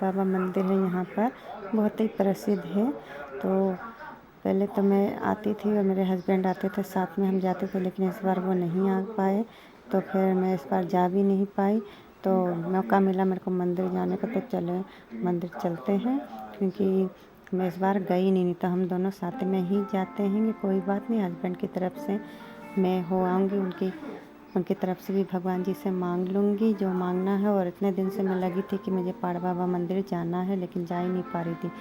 बाबा मंदिर है यहाँ पर, बहुत ही प्रसिद्ध है। तो पहले तो मैं आती थी और मेरे हस्बैंड आते थे, साथ में हम जाते थे, लेकिन इस बार वो नहीं आ पाए, तो फिर मैं इस बार जा भी नहीं पाई। तो मौका मिला मेरे को मंदिर जाने का, तो चले मंदिर चलते हैं, क्योंकि मैं इस बार गई नहीं तो हम दोनों साथ में ही जाते हैं। कोई बात नहीं, हस्बैंड की तरफ से मैं हो आऊँगी, उनकी तरफ से भी भगवान जी से मांग लूँगी जो मांगना है। और इतने दिन से मैं लगी थी कि मुझे पाड़ बाबा मंदिर जाना है, लेकिन जा ही नहीं पा रही थी।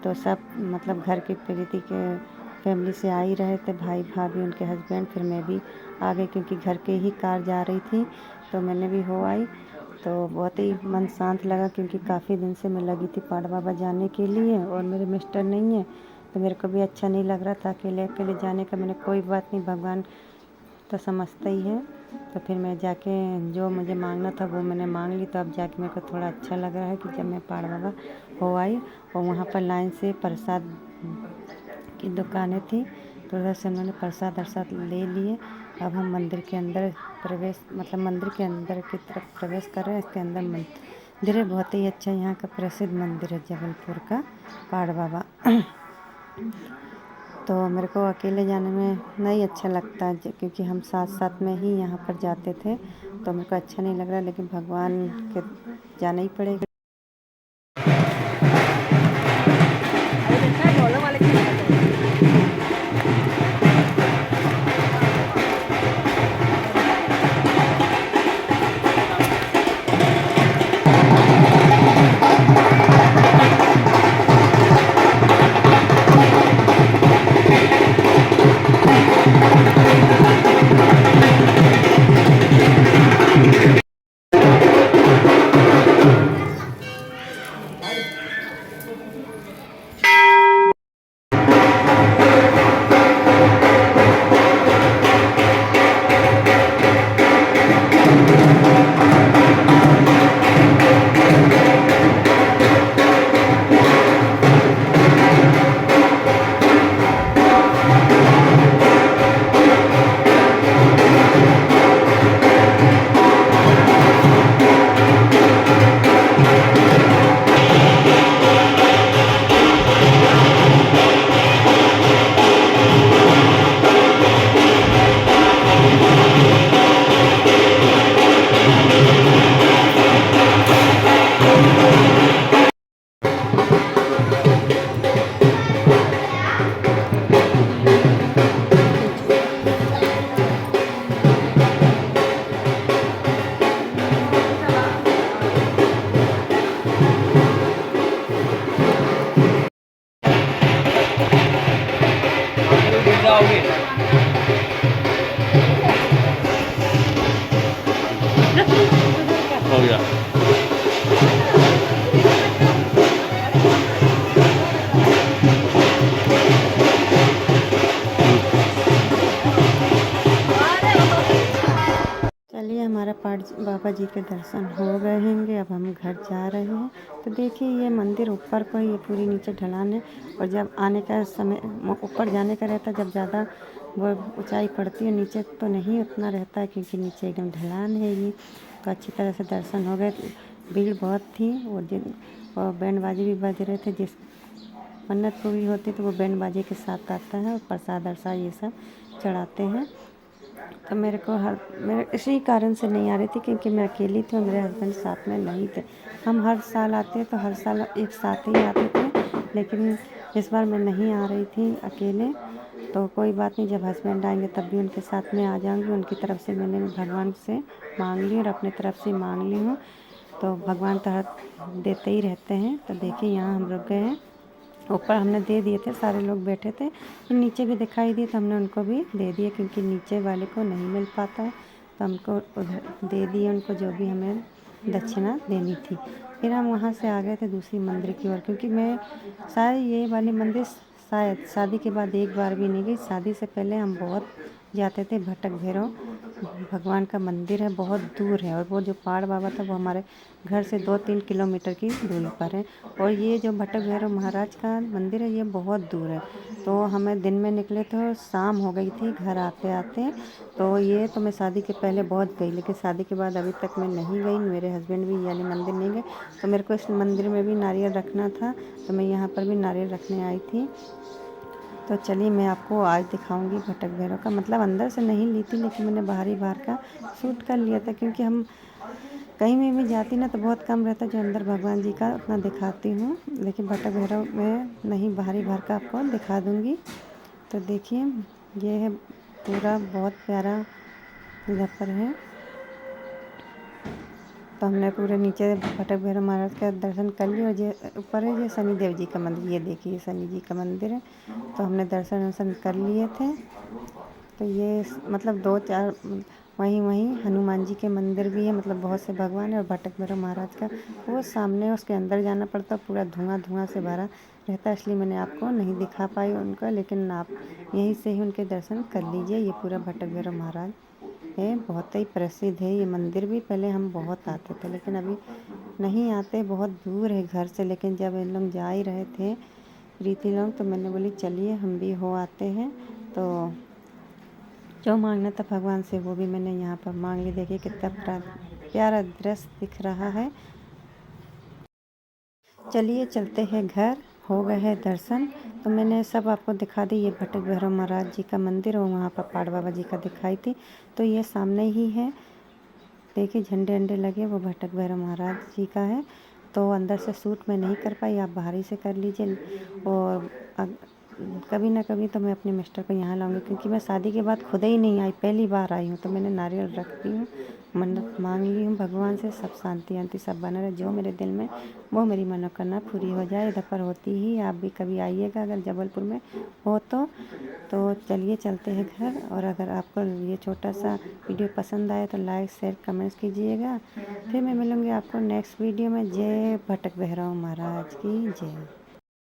तो सब मतलब घर की प्रीति के फैमिली से आ ही रहे थे, भाई भाभी उनके हस्बैंड, फिर मैं भी आ गई क्योंकि घर के ही कार जा रही थी, तो मैंने भी हो आई। तो बहुत ही मन शांत लगा, क्योंकि काफ़ी दिन से मैं लगी थी पाड़ बाबा जाने के लिए, और मेरे मिस्टर नहीं है तो मेरे को भी अच्छा नहीं लग रहा था अकेले अकेले जाने का। मैंने कोई बात नहीं, भगवान तो समझता ही है। तो फिर मैं जाके जो मुझे मांगना था वो मैंने मांग ली। तो अब जाके मेरे को थोड़ा अच्छा लग रहा है कि जब मैं पाड़ बाबा हो आई, और वहाँ पर लाइन से प्रसाद की दुकानें थी, तो उधर से उन्होंने प्रसाद अरसाद ले लिए। अब हम मंदिर के अंदर प्रवेश, मतलब मंदिर के अंदर की तरफ प्रवेश कर रहे हैं। इसके अंदर मंदिर है, बहुत ही अच्छा यहाँ का प्रसिद्ध मंदिर है जबलपुर का पाड़ बाबा। तो मेरे को अकेले जाने में नहीं अच्छा लगता है, क्योंकि हम साथ साथ में ही यहाँ पर जाते थे, तो मेरे को अच्छा नहीं लग रहा, लेकिन भगवान के जाना ही पड़ेगा। हो गया। चलिए, हमारा पाड़ बाबा जी के दर्शन हो गए होंगे, अब हम घर जा रहे हैं। तो देखिए, ये मंदिर ऊपर को, ये पूरी नीचे ढलान है, और जब आने का समय ऊपर जाने का रहता है, जब ज़्यादा वो ऊंचाई पड़ती है, नीचे तो नहीं उतना रहता है, क्योंकि नीचे एकदम ढलान है ये। तो अच्छी तरह से दर्शन हो गए। भीड़ बहुत थी, और बैंड बाजे भी बज रहे थे। जिस मन्नत पूरी होती तो वो बैंड बाजे के साथ आता है, और प्रसाद अरसाद ये सब चढ़ाते हैं। तो मेरे इसी कारण से नहीं आ रही थी, क्योंकि मैं अकेली थी और मेरे हस्बैंड साथ में नहीं थे। हम हर साल आते तो हर साल एक साथ ही आते थे, लेकिन इस बार मैं नहीं आ रही थी अकेले। तो कोई बात नहीं, जब हस्बैंड आएंगे तब भी उनके साथ में आ जाऊंगी। उनकी तरफ से मैंने भगवान से मांग ली और अपने तरफ से मांग ली हूँ, तो भगवान तो हर देते ही रहते हैं। तो देखिए, यहाँ हम रुक गए हैं। ऊपर हमने दे दिए थे, सारे लोग बैठे थे, फिर नीचे भी दिखाई दिए तो हमने उनको भी दे दिए, क्योंकि नीचे वाले को नहीं मिल पाता है, तो हमको उधर दे दिए उनको जो भी हमें दक्षिणा देनी थी। फिर हम वहाँ से आ गए थे दूसरी मंदिर की ओर, क्योंकि मैं शायद ये वाले मंदिर शायद शादी के बाद एक बार भी नहीं गई। शादी से पहले हम बहुत जाते थे भटक भैरव भगवान का मंदिर है, बहुत दूर है। और वो जो पहाड़ बाबा था वो हमारे घर से 2-3 किलोमीटर की दूरी पर है। और ये जो भटक भैरव महाराज का मंदिर है ये बहुत दूर है। तो हमें दिन में निकले थे और शाम हो गई थी घर आते आते। तो ये तो मैं शादी के पहले बहुत गई, लेकिन शादी के बाद अभी तक मैं नहीं गई, मेरे हस्बैंड भी यानी मंदिर नहीं गए। तो मेरे को इस मंदिर में भी नारियल रखना था, तो मैं यहाँ पर भी नारियल रखने आई थी। तो चलिए मैं आपको आज दिखाऊंगी भटक भैरव का। मतलब अंदर से नहीं ली थी, लेकिन मैंने बाहर का शूट कर लिया था, क्योंकि हम कहीं में भी जाती ना तो बहुत कम रहता जो अंदर भगवान जी का उतना दिखाती हूँ। लेकिन भटक भैरव में नहीं, बाहर का आपको दिखा दूँगी। तो देखिए ये है पूरा, बहुत प्यारा इधर पर है। तो हमने पूरे नीचे भटक भैरव महाराज का दर्शन कर लिया। और ये ऊपर है, ये शनि देव जी का मंदिर, ये देखिए शनि जी का मंदिर है। तो हमने दर्शन वर्शन कर लिए थे। तो ये मतलब 2-4 वहीं हनुमान जी के मंदिर भी है, मतलब बहुत से भगवान है। और भटक भैरव महाराज का वो सामने, उसके अंदर जाना पड़ता, पूरा धुआं से भरा रहता है, इसलिए मैंने आपको नहीं दिखा पाई उनका। लेकिन आप यहीं से ही उनके दर्शन कर लीजिए। ये पूरा भटक भैरव महाराज है, बहुत ही प्रसिद्ध है ये मंदिर भी। पहले हम बहुत आते थे, लेकिन अभी नहीं आते, बहुत दूर है घर से। लेकिन जब इन लोग जा ही रहे थे प्रीति लोग, तो मैंने बोली चलिए हम भी हो आते हैं। तो जो मांगना था भगवान से वो भी मैंने यहाँ पर मांग ली। देखिए कितना प्यारा दृश्य दिख रहा है। चलिए चलते हैं घर, हो गए हैं दर्शन। तो मैंने सब आपको दिखा दी। ये भटक भैरव महाराज जी का मंदिर, और वहाँ पर पहाड़ बाबा जी का दिखाई थी। तो ये सामने ही है, देखिए झंडे अंडे लगे, वो भटक भैरव महाराज जी का है। तो अंदर से शूट मैं नहीं कर पाई, आप बाहर ही से कर लीजिए। और कभी ना कभी तो मैं अपने मिस्टर को यहाँ लाऊंगी, क्योंकि मैं शादी के बाद खुद ही नहीं आई, पहली बार आई हूँ। तो मैंने नारियल रखती हूँ, मन्नत मांग ली हूँ भगवान से, सब शांति शांति सब बना रहे, जो मेरे दिल में वो मेरी मनोकामना पूरी हो जाए। इधर पर होती ही, आप भी कभी आइएगा अगर जबलपुर में हो तो चलिए चलते हैं घर। और अगर आपको ये छोटा सा वीडियो पसंद आए तो लाइक शेयर कमेंट्स कीजिएगा। फिर मैं मिलूँगी आपको नेक्स्ट वीडियो में। जय भटक भैरव महाराज की जय।